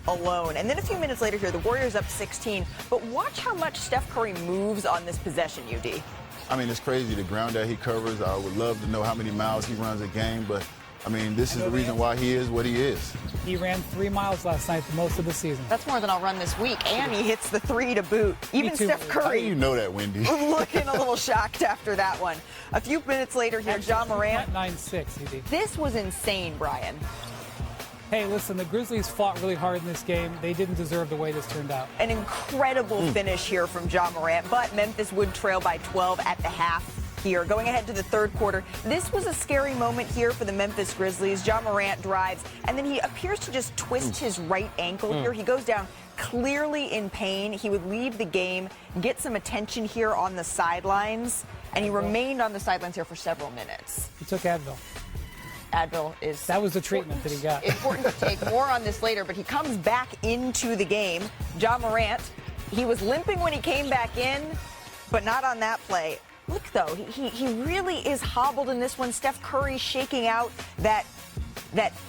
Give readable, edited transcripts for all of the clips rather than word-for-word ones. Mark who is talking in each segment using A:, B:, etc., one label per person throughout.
A: alone. And then a few minutes later here, the Warriors up 16. But watch how much Steph Curry moves on this possession, UD.
B: I mean, it's crazy, the ground that he covers. I would love to know how many miles he runs a game, but I mean, this is the reason why he is what he is.
C: He ran 3 miles last night for most of the season.
A: That's more than I'll run this week. And he hits the 3 to boot. Even Steph Curry.
B: How do you know that, Wendy?
A: Looking a little shocked after that one. A few minutes later here, Ja Morant.
C: 9-6,
A: This was insane, Brian.
C: Hey, listen, the Grizzlies fought really hard in this game. They didn't deserve the way this turned out.
A: An incredible finish here from Ja Morant, but Memphis would trail by 12 at the half here. Going ahead to the third quarter, this was a scary moment here for the Memphis Grizzlies. Ja Morant drives, and then he appears to just twist his right ankle here. He goes down clearly in pain. He would leave the game, get some attention here on the sidelines, and he remained on the sidelines here for several minutes.
C: He took Advil.
A: Advil is...
C: That was the treatment that he got.
A: Important to take more on this later, but he comes back into the game. Ja Morant, he was limping when he came back in, but not on that play. Look, though, he really is hobbled in this one. Steph Curry shaking out that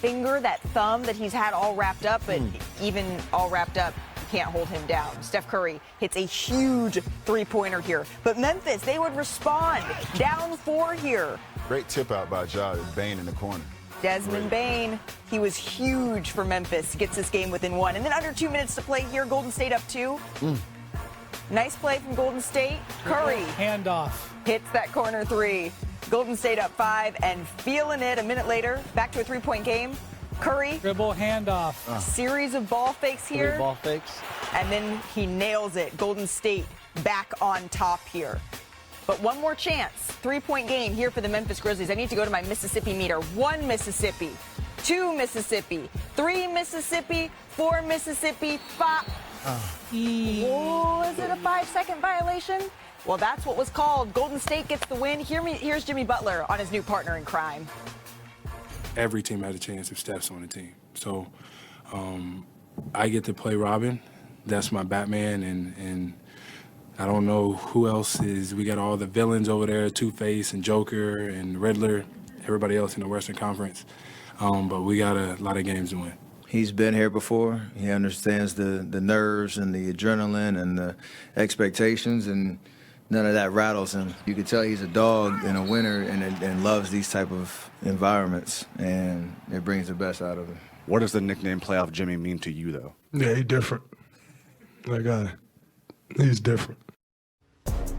A: finger, that thumb that he's had all wrapped up, but even all wrapped up, you can't hold him down. Steph Curry hits a huge three-pointer here. But Memphis, they would respond. Down 4 here.
B: Great tip out by Ja, Bane in the corner.
A: Desmond Bane, he was huge for Memphis. Gets this game within 1. And then under 2 minutes to play here, Golden State up 2. Nice play from Golden State. Curry.
C: Handoff.
A: Hits that corner 3. Golden State up 5 and feeling it. A minute later, back to a 3-point game. Curry.
C: Dribble handoff.
A: Series of ball fakes here.
D: 3 ball fakes.
A: And then he nails it. Golden State back on top here. But one more chance. 3-point game here for the Memphis Grizzlies. I need to go to my Mississippi meter. 1 Mississippi, 2 Mississippi, 3 Mississippi, 4 Mississippi, 5. Was it a 5-second violation? Well, that's what was called. Golden State gets the win. Here's Jimmy Butler on his new partner in crime.
E: Every team has a chance if Steph's on the team. So I get to play Robin. That's my Batman, and I don't know who else is. We got all the villains over there, Two-Face and Joker and Riddler, everybody else in the Western Conference. But we got a lot of games to win.
F: He's been here before. He understands the nerves and the adrenaline and the expectations, and none of that rattles him. You can tell he's a dog and a winner and loves these type of environments, and it brings the best out of him.
G: What does the nickname Playoff Jimmy mean to you, though?
H: Yeah, he's different. He's different.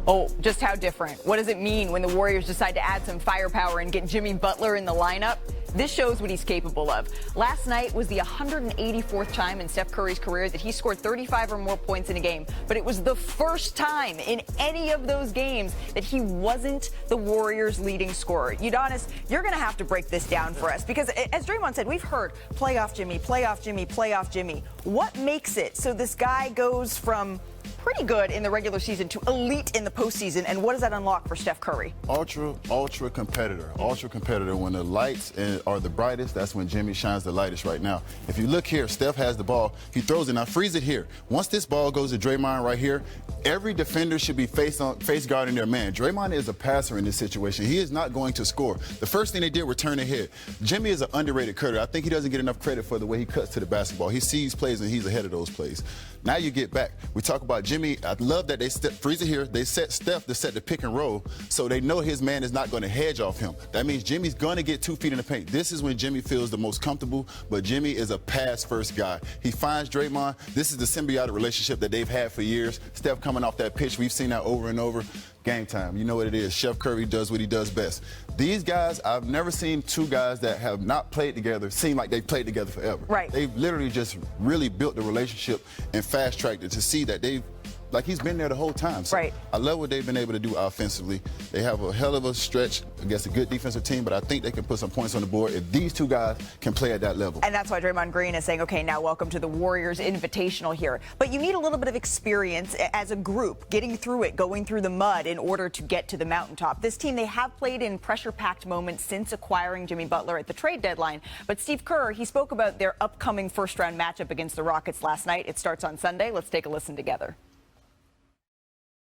A: Oh, just how different. What does it mean when the Warriors decide to add some firepower and get Jimmy Butler in the lineup? This shows what he's capable of. Last night was the 184th time in Steph Curry's career that he scored 35 or more points in a game. But it was the first time in any of those games that he wasn't the Warriors' leading scorer. Udonis, you're going to have to break this down for us because, as Draymond said, we've heard playoff Jimmy, playoff Jimmy, playoff Jimmy. What makes it so this guy goes from pretty good in the regular season to elite in the postseason, and what does that unlock for Steph Curry?
B: Ultra competitor. Ultra competitor. When the lights are the brightest, that's when Jimmy shines the lightest right now. If you look here, Steph has the ball. He throws it. Now freeze it here. Once this ball goes to Draymond right here, every defender should be face guarding their man. Draymond is a passer in this situation. He is not going to score. The first thing they did was turn ahead. Jimmy is an underrated cutter. I think he doesn't get enough credit for the way he cuts to the basketball. He sees plays and he's ahead of those plays. Now you get back. We talk about Jimmy. I love that they freeze it here. They set Steph to set the pick and roll, so they know his man is not going to hedge off him. That means Jimmy's going to get 2 feet in the paint. This is when Jimmy feels the most comfortable, but Jimmy is a pass-first guy. He finds Draymond. This is the symbiotic relationship that they've had for years. Steph coming off that pitch, we've seen that over and over. Game time. You know what it is. Chef Curry does what he does best. These guys, I've never seen 2 guys that have not played together seem like they've played together forever.
A: Right.
B: They've literally just really built the relationship and fast-tracked it to see that they've, like he's been there the whole time. So
A: right.
B: I love what they've been able to do offensively. They have a hell of a stretch against a good defensive team, but I think they can put some points on the board if these 2 guys can play at that level.
A: And that's why Draymond Green is saying, okay, now welcome to the Warriors Invitational here. But you need a little bit of experience as a group, getting through it, going through the mud in order to get to the mountaintop. This team, they have played in pressure-packed moments since acquiring Jimmy Butler at the trade deadline. But Steve Kerr, he spoke about their upcoming first-round matchup against the Rockets last night. It starts on Sunday. Let's take a listen together.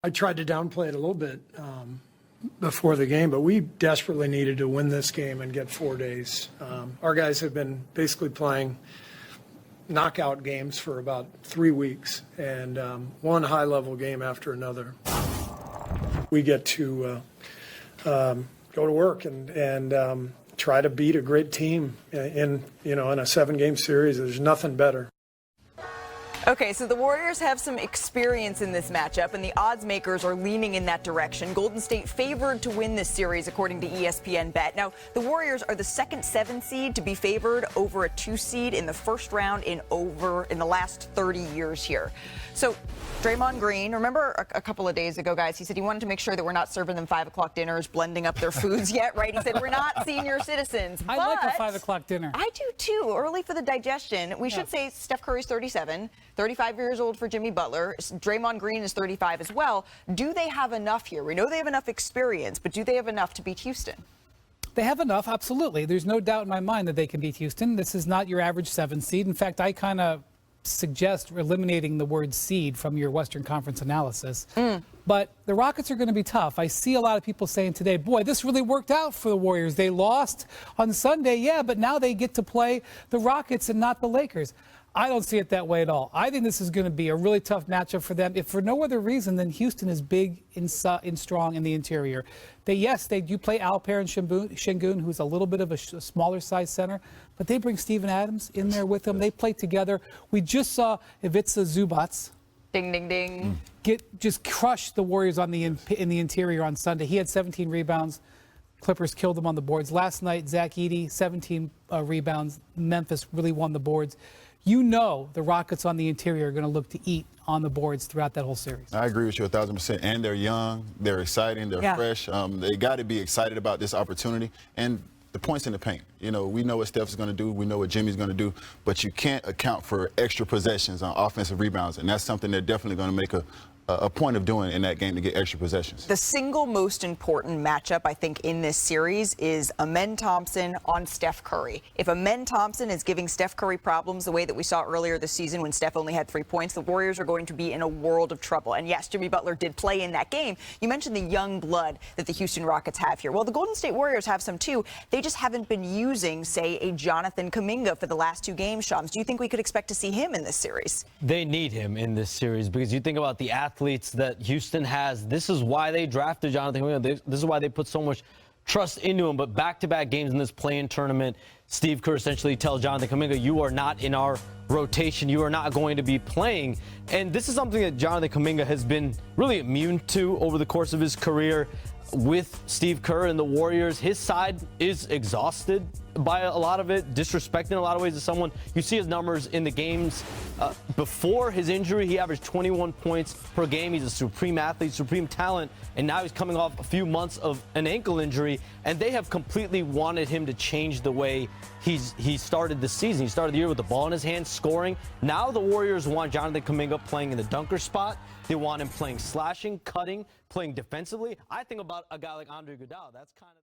H: I tried to downplay it a little bit before the game, but we desperately needed to win this game and get 4 days. Our guys have been basically playing knockout games for about 3 weeks, and one high-level game after another. We get to go to work and try to beat a great team in a 7-game series. There's nothing better.
A: Okay, so the Warriors have some experience in this matchup, and the odds makers are leaning in that direction. Golden State favored to win this series, according to ESPN Bet. Now, the Warriors are the second 7 seed to be favored over a 2 seed in the first round in the last 30 years here. So, Draymond Green, remember a couple of days ago, guys, he said he wanted to make sure that we're not serving them 5 o'clock dinners, blending up their foods yet, right? He said we're not senior citizens.
C: I like a 5 o'clock dinner.
A: I do too. Early for the digestion. We should say Steph Curry's 37. 35 years old for Jimmy Butler. Draymond Green is 35 as well. Do they have enough here? We know they have enough experience, but do they have enough to beat Houston?
C: They have enough, absolutely. There's no doubt in my mind that they can beat Houston. This is not your average 7 seed. In fact, I kind of suggest eliminating the word seed from your Western Conference analysis. But the Rockets are going to be tough. I see a lot of people saying today, boy, this really worked out for the Warriors. They lost on Sunday, yeah, but now they get to play the Rockets and not the Lakers. I don't see it that way at all. I think this is going to be a really tough matchup for them. If for no other reason than Houston is big and strong in the interior. They do play Alper and Şengün, who's a little bit of a smaller size center, but they bring Steven Adams in there with them. They play together. We just saw Ivica Zubac.
A: Ding, ding, ding.
C: Just crush the Warriors in the interior on Sunday. He had 17 rebounds. Clippers killed them on the boards. Last night, Zach Edey, 17 rebounds. Memphis really won the boards. You know the Rockets on the interior are going to look to eat on the boards throughout that whole series.
B: I agree with you 1,000%. And they're young, they're exciting, they're fresh. They got to be excited about this opportunity. And the points in the paint. We know what Steph's going to do. We know what Jimmy's going to do. But you can't account for extra possessions on offensive rebounds. And that's something they're definitely going to make a point of doing in that game to get extra possessions.
A: The single most important matchup, I think, in this series is Amen Thompson on Steph Curry. If Amen Thompson is giving Steph Curry problems the way that we saw earlier this season when Steph only had 3 points, the Warriors are going to be in a world of trouble. And yes, Jimmy Butler did play in that game. You mentioned the young blood that the Houston Rockets have here. Well, the Golden State Warriors have some too. They just haven't been using, say, a Jonathan Kuminga for the last 2 games, Shams. Do you think we could expect to see him in this series?
D: They need him in this series because you think about the athletes that Houston has. This is why they drafted Jonathan Kuminga. This is why they put so much trust into him. But back-to-back games in this play-in tournament, Steve Kerr essentially tells Jonathan Kuminga, you are not in our rotation. You are not going to be playing. And this is something that Jonathan Kuminga has been really immune to over the course of his career with Steve Kerr and the Warriors. His side is exhausted by a lot of it, disrespecting in a lot of ways as someone. You see his numbers in the games. Before his injury, he averaged 21 points per game. He's a supreme athlete, supreme talent, and now he's coming off a few months of an ankle injury, and they have completely wanted him to change the way he started the season. He started the year with the ball in his hands, scoring. Now the Warriors want Jonathan Kuminga playing in the dunker spot. They want him playing slashing, cutting, playing defensively. I think about a guy like Andre Iguodala. That's kind of